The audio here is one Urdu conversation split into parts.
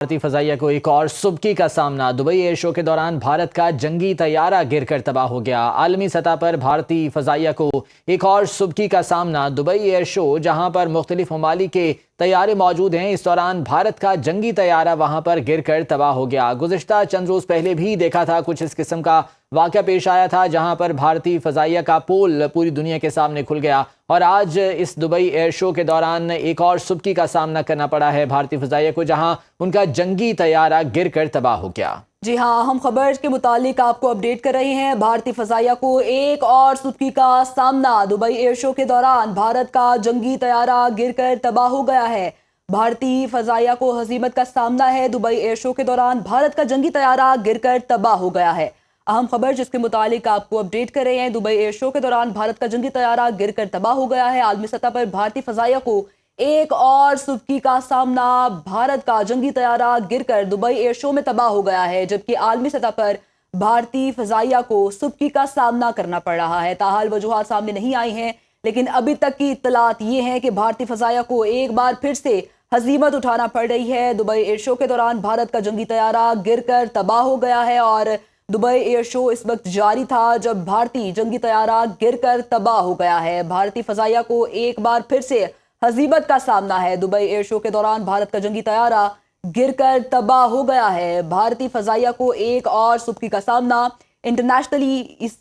بھارتی فضائیہ کو ایک اور سبکی کا سامنا۔ دبئی ایئر شو کے دوران بھارت کا جنگی طیارہ گر کر تباہ ہو گیا۔ عالمی سطح پر بھارتی فضائیہ کو ایک اور سبکی کا سامنا۔ دبئی ایئر شو جہاں پر مختلف ممالک کے طیارے موجود ہیں، اس دوران بھارت کا جنگی طیارہ وہاں پر گر کر تباہ ہو گیا۔ گزشتہ چند روز پہلے بھی دیکھا تھا کچھ اس قسم کا واقعہ پیش آیا تھا، جہاں پر بھارتی فضائیہ کا پول پوری دنیا کے سامنے کھل گیا، اور آج اس دبئی ایئر شو کے دوران ایک اور سبکی کا سامنا کرنا پڑا ہے بھارتی فضائیہ کو، جہاں ان کا جنگی طیارہ گر کر تباہ ہو گیا۔ جی ہاں، ہم خبر کے متعلق آپ کو اپڈیٹ کر رہے ہیں۔ بھارتی فضائیہ کو ایک اور سبکی کا سامنا۔ دبئی ایئر شو کے دوران بھارت کا جنگی طیارہ گر کر تباہ ہو گیا ہے۔ بھارتی فضائیہ کو ہزیمت کا سامنا ہے۔ دبئی ایئر شو کے دوران بھارت کا جنگی طیارہ گر کر تباہ ہو گیا ہے۔ اہم خبر جس کے متعلق آپ کو اپڈیٹ کر رہے ہیں، دبئی ایئر شو کے دوران بھارت کا جنگی طیارہ گر کر تباہ ہو گیا ہے۔ عالمی سطح پر بھارتی فضائیہ کو ایک اور سبکی کا سامنا۔ بھارت کا جنگی طیارہ گر کر دبئی ایئر شو میں تباہ ہو گیا ہے، جبکہ عالمی سطح پر بھارتی فضائیہ کو سبکی کا سامنا کرنا پڑ رہا ہے۔ تاحال وجوہات سامنے نہیں آئی ہیں، لیکن ابھی تک کی اطلاعات یہ ہیں کہ بھارتی فضائیہ کو ایک بار پھر سے ہزیمت اٹھانا پڑ رہی ہے۔ دبئی ایئر شو کے دوران بھارت کا جنگی طیارہ گر کر تباہ ہو گیا ہے، اور دبئی ایئر شو اس وقت جاری تھا جب بھارتی جنگی طیارہ گر کر تباہ ہو گیا ہے۔ بھارتی فضائیہ کو ایک بار پھر سے ہزیمت کا سامنا ہے۔ دبئی ایئر شو کے دوران بھارت کا جنگی طیارہ گر کر تباہ ہو گیا ہے۔ بھارتی فضائیہ کو ایک اور سبکی کا سامنا۔ انٹرنیشنلی اس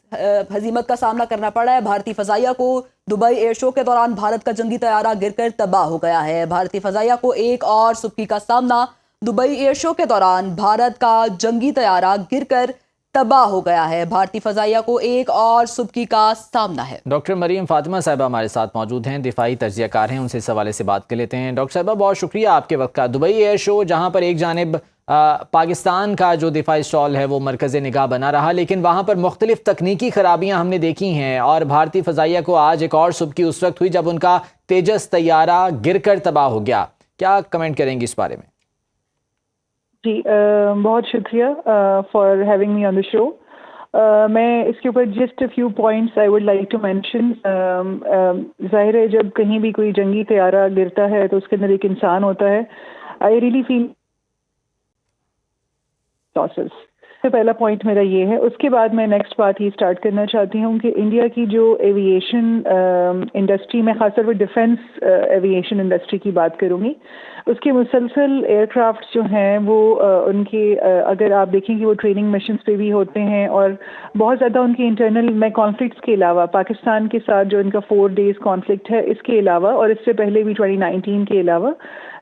ہزیمت کا سامنا کرنا پڑا ہے بھارتی فضائیہ کو۔ دبئی ایئر شو کے دوران بھارت کا جنگی طیارہ گر کر تباہ ہو گیا ہے۔ بھارتی فضائیہ کو ایک اور سبکی کا سامنا۔ دبئی ایئر شو کے دوران بھارت کا جنگی طیارہ گر کر تباہ ہو گیا ہے۔ بھارتی فضائیہ کو ایک اور سبکی کا سامنا ہے۔ ڈاکٹر مریم فاطمہ صاحبہ ہمارے ساتھ موجود ہیں، دفاعی تجزیہ کار ہیں، ان سے اس حوالے سے بات کر لیتے ہیں۔ ڈاکٹر صاحبہ بہت شکریہ آپ کے وقت کا۔ دبئی ایئر شو جہاں پر ایک جانب پاکستان کا جو دفاعی اسٹال ہے وہ مرکز نگاہ بنا رہا، لیکن وہاں پر مختلف تکنیکی خرابیاں ہم نے دیکھی ہیں، اور بھارتی فضائیہ کو آج ایک اور سبکی اس وقت ہوئی جب ان کا تیجس طیارہ گر کر تباہ ہو گیا۔ کیا کمنٹ کریں گی اس بارے میں؟ جی بہت شکریہ فار ہیونگ می آن دا شو۔ میں اس کے اوپر just few points I would like to mention. ظاہر ہے جب کہیں بھی کوئی جنگی طیارہ گرتا ہے تو اس کے اندر ایک انسان ہوتا ہے۔ I really feel losses. پہلا پوائنٹ میرا یہ ہے۔ اس کے بعد میں نیکسٹ بات یہ اسٹارٹ کرنا چاہتی ہوں کہ انڈیا کی جو ایویشن انڈسٹری، میں خاص طور پر ڈیفنس ایویشن انڈسٹری کی بات کروں گی، اس کے مسلسل ایئر کرافٹ جو ہیں وہ ان کے اگر آپ دیکھیں کہ وہ ٹریننگ مشنز پہ بھی ہوتے ہیں، اور بہت زیادہ ان کے انٹرنل میں کانفلکٹس کے علاوہ پاکستان کے ساتھ جو ان کا 4 days کانفلکٹ ہے اس کے علاوہ، اور اس سے پہلے بھی 2019 کے علاوہ،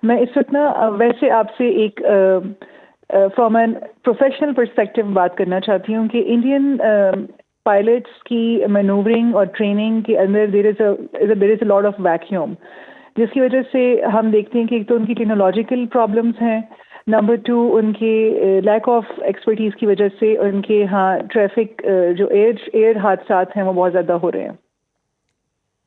میں اس وقت ویسے آپ سے ایک فرام این پروفیشنل پرسپیکٹو بات کرنا چاہتی ہوں کہ انڈین پائلٹس کی مینوورنگ اور ٹریننگ کے اندر دیر از اے لاٹ آف ویکیوم، جس کی وجہ سے ہم دیکھتے ہیں کہ ایک تو ان کی ٹیکنالوجیکل پرابلمس ہیں، نمبر 2 ان کے لیک آف ایکسپرٹیز کی وجہ سے ان کے ہاں ٹریفک جو ایئر حادثات ہیں وہ بہت زیادہ ہو رہے ہیں۔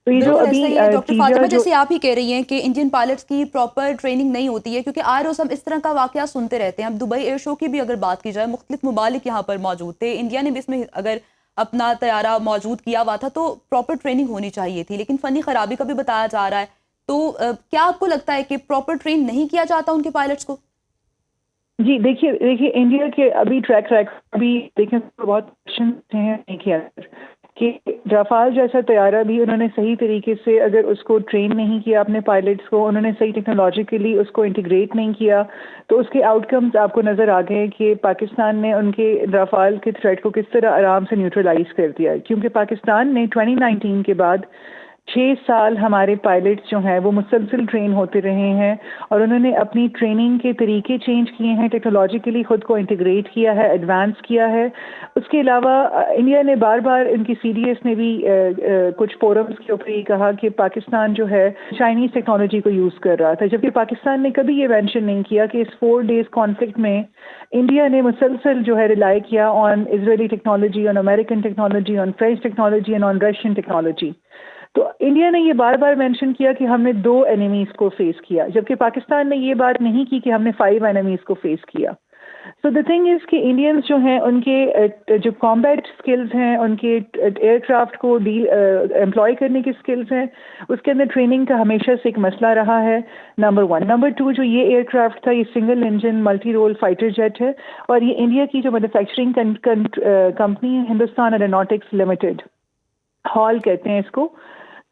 تو یہ جو ابھی ڈاکٹر فاطمہ جیسے آپ ہی کہہ رہی ہیں کہ انڈین پائلٹس کی پراپر ٹریننگ نہیں ہوتی ہے، کیونکہ آئے روز ہم اس طرح کا واقعہ سنتے رہتے ہیں۔ اب دبئی ایئر شو کی بھی اگر بات کی جائے، مختلف ممالک یہاں پر موجود تھے، انڈیا نے بھی اس میں اگر اپنا طیارہ موجود کیا ہوا تھا تو پراپر ٹریننگ ہونی چاہیے تھی، لیکن فنی خرابی کا بھی بتایا جا رہا ہے۔ تو کیا آپ کو لگتا ہے کہ پراپر ٹرین نہیں کیا جاتا ان کے پائلٹس کو؟ جی دیکھیے انڈیا کے ابھی ٹریک ابھی دیکھیں بہت ہیں کہ رافال جیسا طیارہ بھی انہوں نے صحیح طریقے سے اگر اس کو ٹرین نہیں کیا اپنے پائلٹس کو، انہوں نے صحیح ٹیکنالوجیکلی اس کو انٹیگریٹ نہیں کیا، تو اس کے آؤٹ کمز آپ کو نظر آ گئے کہ پاکستان نے ان کے رافال کے تھریٹ کو کس طرح آرام سے نیوٹرلائز کر دیا، کیونکہ پاکستان نے 2019 کے بعد 6 سال ہمارے پائلٹس جو ہیں وہ مسلسل ٹرین ہوتے رہے ہیں، اور انہوں نے اپنی ٹریننگ کے طریقے چینج کیے ہیں، ٹیکنالوجیکلی خود کو انٹیگریٹ کیا ہے، ایڈوانس کیا ہے۔ اس کے علاوہ انڈیا نے بار بار ان کی سی ڈی ایس نے بھی کچھ فورمز کے اوپر یہ کہا کہ پاکستان جو ہے چائنیز ٹیکنالوجی کو یوز کر رہا تھا، جبکہ پاکستان نے کبھی یہ مینشن نہیں کیا کہ اس 4 days کانفلکٹ میں انڈیا نے مسلسل جو ہے ریلائی کیا on Israeli technology, on American technology, on French technology and on Russian technology. تو انڈیا نے یہ بار بار مینشن کیا کہ ہم نے 2 انیمیز کو فیس کیا، جبکہ پاکستان نے یہ بات نہیں کی کہ ہم نے 5 انیمیز کو فیس کیا۔ سو دا تھنگ از کہ انڈینس جو ہیں ان کے جو کامبیٹ اسکلز ہیں، ان کے ایئر کرافٹ کو امپلائی کرنے کی اسکلز ہیں، اس کے اندر ٹریننگ کا ہمیشہ سے ایک مسئلہ رہا ہے، نمبر 1۔ نمبر 2، جو یہ ایئر کرافٹ تھا، یہ single engine multi role fighter jet ہے، اور یہ انڈیا کی جو مینوفیکچرنگ کمپنی ہے ہندوستان ایروناٹکس لمیٹڈ، ہال کہتے ہیں اس کو۔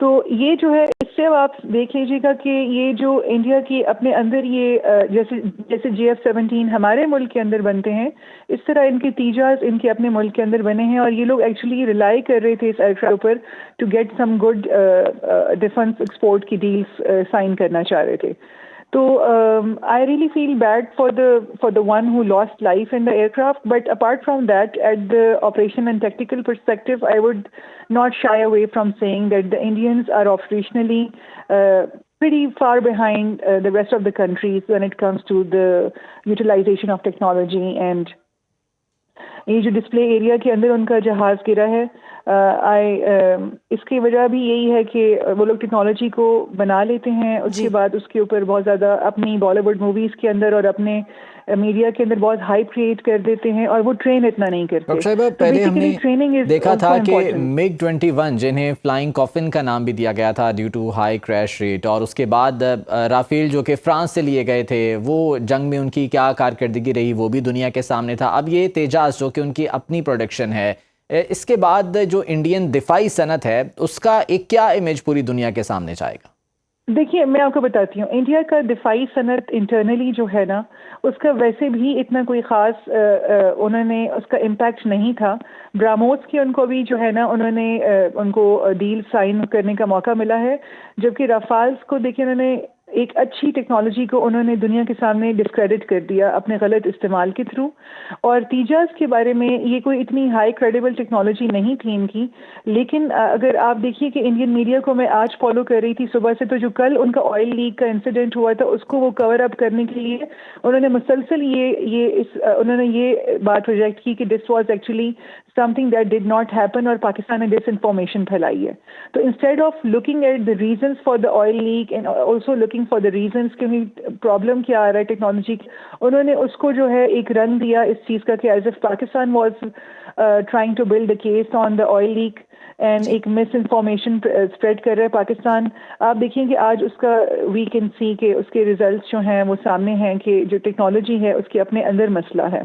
تو یہ جو ہے، اس سے اب آپ دیکھ لیجیے گا کہ یہ جو انڈیا کی اپنے اندر یہ جیسے JF-17 ہمارے ملک کے اندر بنتے ہیں، اس طرح ان کے تیجاز ان کے اپنے ملک کے اندر بنے ہیں، اور یہ لوگ ایکچولی ریلائی کر رہے تھے اس ایئرکرافٹ پر to get some good defence export کی ڈیلز سائن کرنا چاہ رہے تھے۔ تو I really feel bad for the one who lost life in the aircraft, but apart from that, at the operation and tactical perspective, I would not shy away from saying that the Indians are operationally pretty far behind the rest of the countries when it comes to the utilization of technology. And یہ جو ڈسپلے ایریا کے اندر ان کا جہاز گرا ہے، اس کی وجہ بھی یہی ہے کہ وہ لوگ ٹیکنالوجی کو بنا لیتے ہیں، اس کے بعد اس کے اوپر بہت زیادہ اپنی بالی ووڈ موویز کے اندر اور اپنے میڈیا کے اندر بہت ہائپ کریٹ کر دیتے ہیں، اور وہ ٹرین اتنا نہیں کرتے۔ ڈاکٹر صاحب، پہلے ہم نے دیکھا تھا کہ MiG-21 جنہیں فلائنگ کافن کا نام بھی دیا گیا تھا due to high crash rate, اور اس کے بعد رافیل جو کہ فرانس سے لیے گئے تھے، وہ جنگ میں ان کی کیا کارکردگی رہی وہ بھی دنیا کے سامنے تھا۔ اب یہ تیجاز جو کہ ان کی اپنی پروڈکشن ہے، اس کے بعد جو انڈین دفاعی صنعت ہے اس کا ایک کیا امیج پوری دنیا کے سامنے جائے گا؟ دیکھیے، میں آپ کو بتاتی ہوں، انڈیا کا دفاعی صنعت انٹرنلی جو ہے نا، اس کا ویسے بھی اتنا کوئی خاص انہوں نے اس کا امپیکٹ نہیں تھا۔ براموس کی ان کو بھی جو ہے نا، انہوں نے ان کو ڈیل سائن کرنے کا موقع ملا ہے، جبکہ رافالز کو دیکھیں انہوں نے ایک اچھی ٹیکنالوجی کو انہوں نے دنیا کے سامنے ڈسکریڈٹ کر دیا اپنے غلط استعمال کے تھرو۔ اور تیجاز کے بارے میں یہ کوئی اتنی ہائی کریڈیبل ٹیکنالوجی نہیں تھی ان کی، لیکن اگر آپ دیکھیے کہ انڈین میڈیا کو میں آج فالو کر رہی تھی صبح سے، تو جو کل ان کا آئل لیک کا انسیڈنٹ ہوا تھا، اس کو وہ کور اپ کرنے کے لیے انہوں نے مسلسل انہوں نے یہ بات پروجیکٹ کی کہ this was actually something that did not happen، اور پاکستان نے ڈس انفارمیشن پھیلائی ہے۔ تو instead of looking at the reasons for the oil leak and also looking for the reasons کہ پرابلم کیا آ رہا ہے ٹیکنالوجی، انہوں نے اس کو جو ہے ایک رن دیا اس چیز کا کہ as if Pakistan was trying to build a case on the oil leak, and ایک مس انفارمیشن اسپریڈ کر رہا ہے پاکستان۔ آپ دیکھیں کہ آج اس کا وی کین سی کہ اس کے ریزلٹس جو ہیں وہ سامنے ہیں کہ جو ٹیکنالوجی ہے اس کے اپنے اندر مسئلہ ہے۔